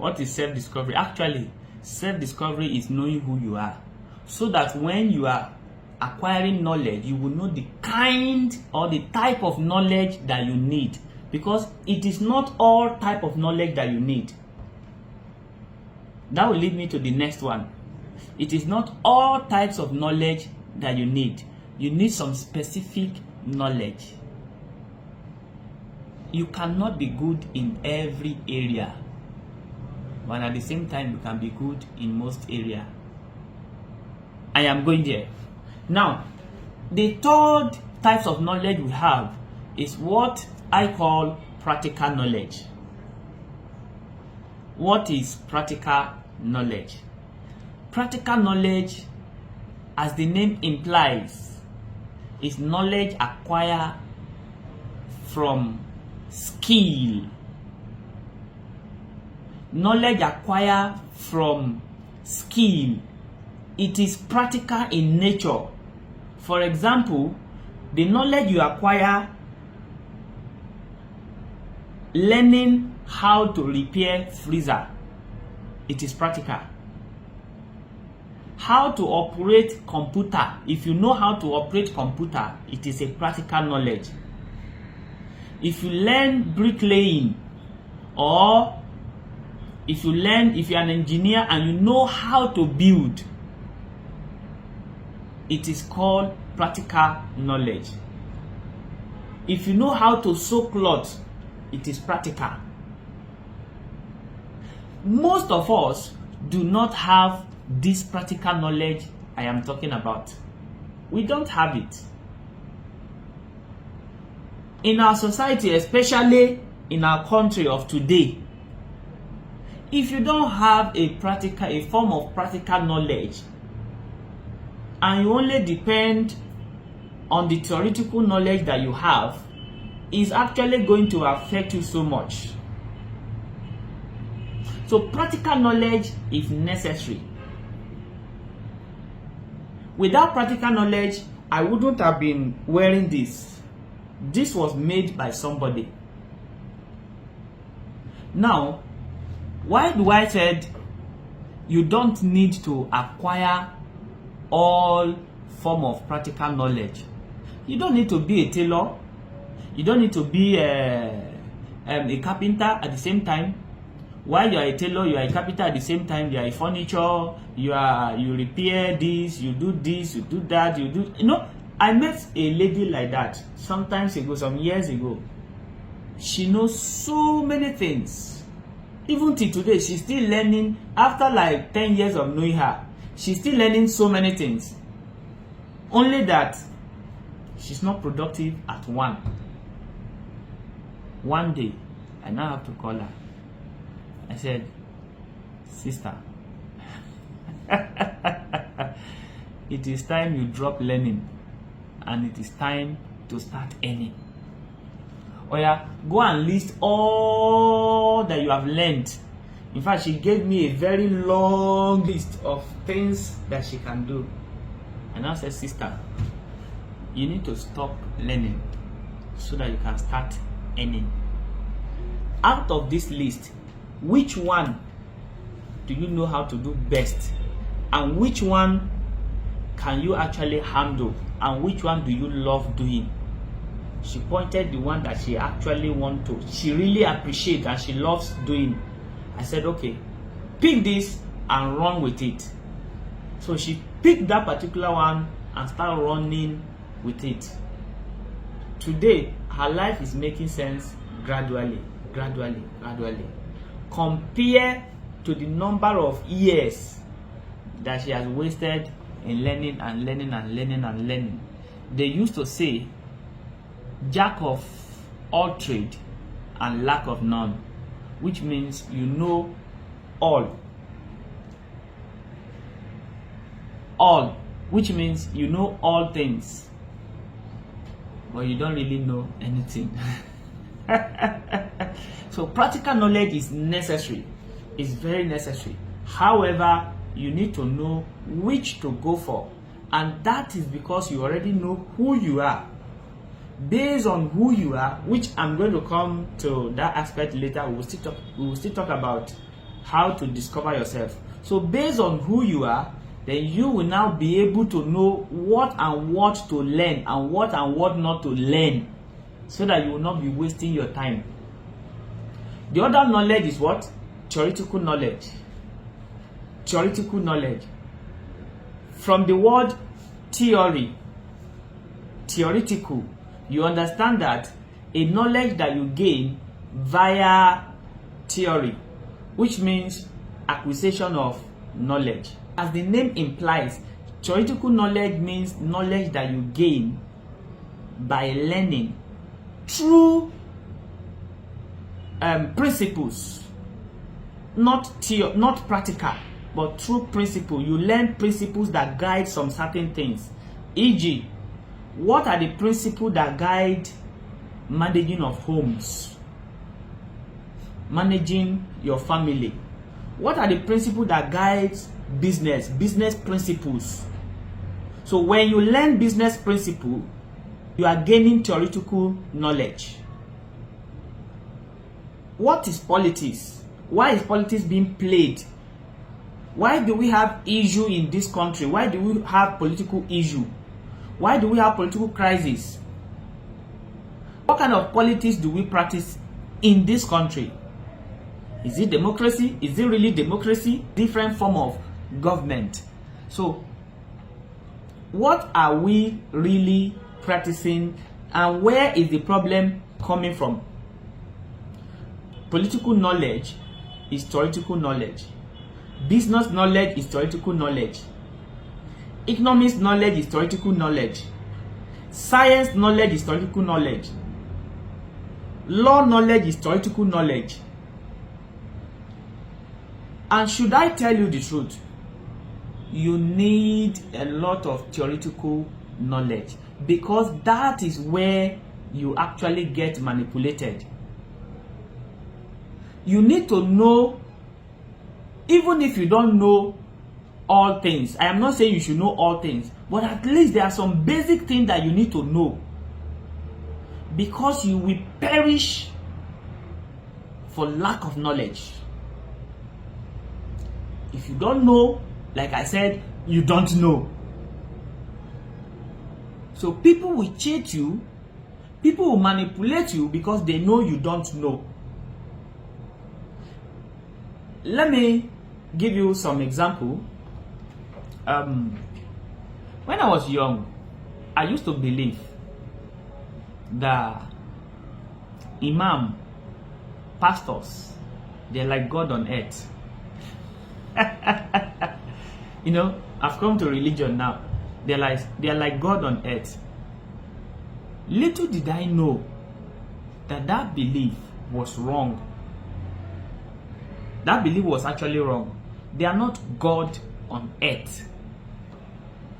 What is self-discovery? Actually, self-discovery is knowing who you are, so that when you are acquiring knowledge, you will know the kind or the type of knowledge that you need, because it is not all type of knowledge that you need. That will lead me to the next one. It is not all types of knowledge that you need. You need some specific knowledge. You cannot be good in every area, but at the same time you can be good in most areas. I am going there. Now, the third types of knowledge we have is what I call practical knowledge. What is practical knowledge? Practical knowledge, as the name implies, is knowledge acquired from skill. Knowledge acquired from skill. It is practical in nature. For example, the knowledge you acquire learning how to repair freezer, it is practical. How to operate computer, if you know how to operate computer, it is a practical knowledge. If you learn bricklaying, or if you are an engineer and you know how to build, it is called practical knowledge. If you know how to sew cloth, it is practical. Most of us do not have this practical knowledge I am talking about. We don't have it. In our society, especially in our country of today, if you don't have a form of practical knowledge, and you only depend on the theoretical knowledge that you have, is actually going to affect you so much. So practical knowledge is necessary. Without practical knowledge, I wouldn't have been wearing this. This was made by somebody. Now, why do I said you don't need to acquire all form of practical knowledge? You don't need to be a tailor. You don't need to be a carpenter at the same time. While you are a tailor, you are a carpenter at the same time. You are a furniture. You repair this. You do this. You do that. You do. You know, I met a lady like that some years ago. She knows so many things. Even till today, she's still learning. After like 10 years of knowing her, she's still learning so many things. Only that she's not productive at one. One day, I now have to call her. I said, sister, it is time you drop learning, and it is time to start earning. Oh yeah, go and list all that you have learned. In fact, she gave me a very long list of things that she can do. And I said, sister, you need to stop learning so that you can start earning. Out of this list, which one do you know how to do best? And which one can you actually handle? And which one do you love doing? She pointed the one that she actually wants to. She really appreciates and she loves doing. I said, okay, pick this and run with it. So she picked that particular one and started running with it. Today, her life is making sense gradually. Compare to the number of years that she has wasted in learning. They used to say, jack of all trade and lack of none, which means you know all, which means you know all things, but you don't really know anything. So practical knowledge is necessary. It's very necessary. However, you need to know which to go for, and that is because you already know who you are. Based on who you are, which I'm going to come to that aspect later, we will still talk about how to discover yourself. So based on who you are, then you will now be able to know what and what to learn and what not to learn, so that you will not be wasting your time. The other knowledge is what? Theoretical knowledge. Theoretical knowledge. From the word theory, theoretical, you understand that a knowledge that you gain via theory, which means acquisition of knowledge. As the name implies, theoretical knowledge means knowledge that you gain by learning through principles, not practical, but through principle. You learn principles that guide some certain things. E.g., what are the principles that guide managing of homes, managing your family? What are the principles that guide business principles? So when you learn business principle, you are gaining theoretical knowledge. What is politics? Why is politics being played? Why do we have issue in this country? Why do we have political issue? Why do we have political crisis? What kind of politics do we practice in this country? Is it democracy? Is it really democracy? Different form of government. So, what are we really practicing, and where is the problem coming from? Political knowledge is theoretical knowledge. Business knowledge is theoretical knowledge. Economics knowledge is theoretical knowledge. Science knowledge is theoretical knowledge. Law knowledge is theoretical knowledge. And should I tell you the truth, you need a lot of theoretical knowledge, because that is where you actually get manipulated. You need to know, even if you don't know all things. I am not saying you should know all things, but at least there are some basic things that you need to know, because you will perish for lack of knowledge. If you don't know, like I said, you don't know. So people will cheat you, people will manipulate you because they know you don't know. Let me give you some example. When I was young, I used to believe that imam, pastors, they're like God on earth. You know, I've come to religion now. They're like God on earth. Little did I know that belief was wrong. That belief was actually wrong. They are not God on earth.